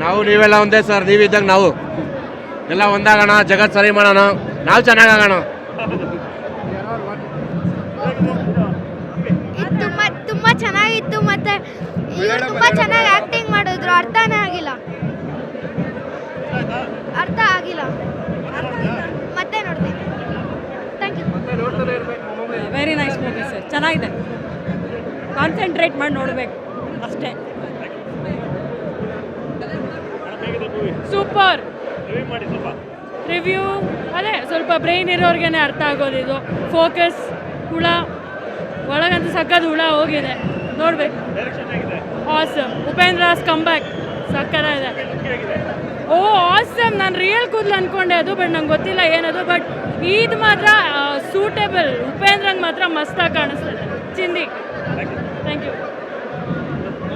ನಾವು ನೀವೆಲ್ಲ ಒಂದೇ ಸರ್, ನೀವಿದ್ದಾಗ ನಾವು ಎಲ್ಲ ಒಂದಾಗೋಣ, ಜಗತ್ ಸರಿ ಮಾಡೋಣ, ನಾವು ಚೆನ್ನಾಗಾಗೋಣ. ತುಂಬಾ ಚೆನ್ನಾಗಿತ್ತು. ಮತ್ತೆ ಇವ್ರು ತುಂಬಾ ಚೆನ್ನಾಗಿ ಆಕ್ಟಿಂಗ್ ಮಾಡಿದ್ರು. ಅರ್ಥ ಆಗಿಲ್ಲ. ಮತ್ತೆ ನೋಡ್ತೀನಿ. Thank you. Very nice movie sir, ಚೆನ್ನಾಗಿದೆ. ಕಾನ್ಸಂಟ್ರೇಟ್ ಮಾಡಿ ನೋಡಬೇಕು ಅಷ್ಟೇ. Super review. ಅದೇ ಸ್ವಲ್ಪ ಬ್ರೈನ್ ಇರೋರ್ಗೆ ಅರ್ಥ ಆಗೋದಿದು. ಫೋಕಸ್ ಹುಳ ಒಳಗಂತೂ ಸಕ್ಕದ ಹುಳ ಹೋಗಿದೆ, ನೋಡ್ಬೇಕು. ಆಸಮ್. ಉಪೇಂದ್ರಾಸ್ ಕಂಬ್ಯಾಕ್ ಸಕ್ಕದಾಗಿದೆ. ಓ ಆಸಮ್. ನಾನು ರಿಯಲ್ ಕೂದಲು ಅಂದ್ಕೊಂಡೆ ಅದು, ಬಟ್ ನಂಗೆ ಗೊತ್ತಿಲ್ಲ ಏನದು. ಬಟ್ ಇದು ಮಾತ್ರ ಸೂಟೇಬಲ್. ಉಪೇಂದ್ರಂಗೆ ಮಾತ್ರ ಮಸ್ತಾಗಿ ಕಾಣಿಸ್ತದೆ. ಚಿಂದಿ. Thank you.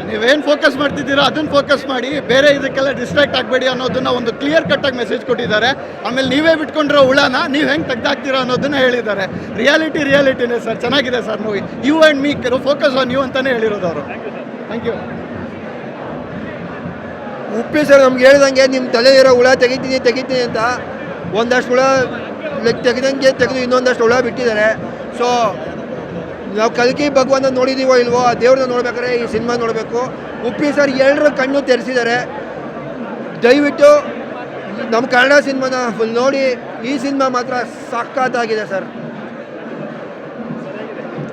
ನೀವೇನು ಫೋಕಸ್ ಮಾಡ್ತಿದ್ದೀರೋ ಅದನ್ನು ಫೋಕಸ್ ಮಾಡಿ, ಬೇರೆ ಇದಕ್ಕೆಲ್ಲ ಡಿಸ್ಟ್ರಾಕ್ಟ್ ಆಗಬೇಡಿ ಅನ್ನೋದನ್ನ ಒಂದು ಕ್ಲಿಯರ್ ಕಟ್ಟಾಗಿ ಮೆಸೇಜ್ ಕೊಟ್ಟಿದ್ದಾರೆ. ಆಮೇಲೆ ನೀವೇ ಬಿಟ್ಕೊಂಡಿರೋ ಹುಳನ ನೀವು ಹೆಂಗೆ ತೆಗ್ದಾಕ್ತೀರಾ ಅನ್ನೋದನ್ನ ಹೇಳಿದ್ದಾರೆ. ರಿಯಾಲಿಟಿನೇ ಸರ್, ಚೆನ್ನಾಗಿದೆ sir movie. You and me focus on you ಅಂತಲೇ ಹೇಳಿರೋದು ಅವರು. Thank you. ಉಪ್ಪಿ ಸರ್ ನಮ್ಗೆ ಹೇಳ್ದಂಗೆ ನಿಮ್ಮ ತಲೆ ಇರೋ ಹುಳ ತೆಗಿತೀನಿ ಅಂತ ಒಂದಷ್ಟು ಹುಳ ತೆಗೆದು ಇನ್ನೊಂದಷ್ಟು ಹುಳ ಬಿಟ್ಟಿದ್ದಾರೆ. ಸೊ ನಾವು ಕಲ್ಕಿ ಭಗವಂತ ನೋಡಿದ್ದೀವೋ ಇಲ್ವೋ, ಆ ದೇವ್ರನ್ನ ನೋಡ್ಬೇಕಾದ್ರೆ ಈ ಸಿನಿಮಾ ನೋಡಬೇಕು. ಉಪ್ಪಿ ಸರ್ ಎಲ್ಲರ ಕಣ್ಣು ತೆರೆಸಿದ್ದಾರೆ. ದಯವಿಟ್ಟು ನಮ್ಮ ಕನ್ನಡ ಸಿನಿಮಾನ ಫುಲ್ ನೋಡಿ. ಈ ಸಿನಿಮಾ ಮಾತ್ರ ಸಖತ್ತಾಗಿದೆ ಸರ್.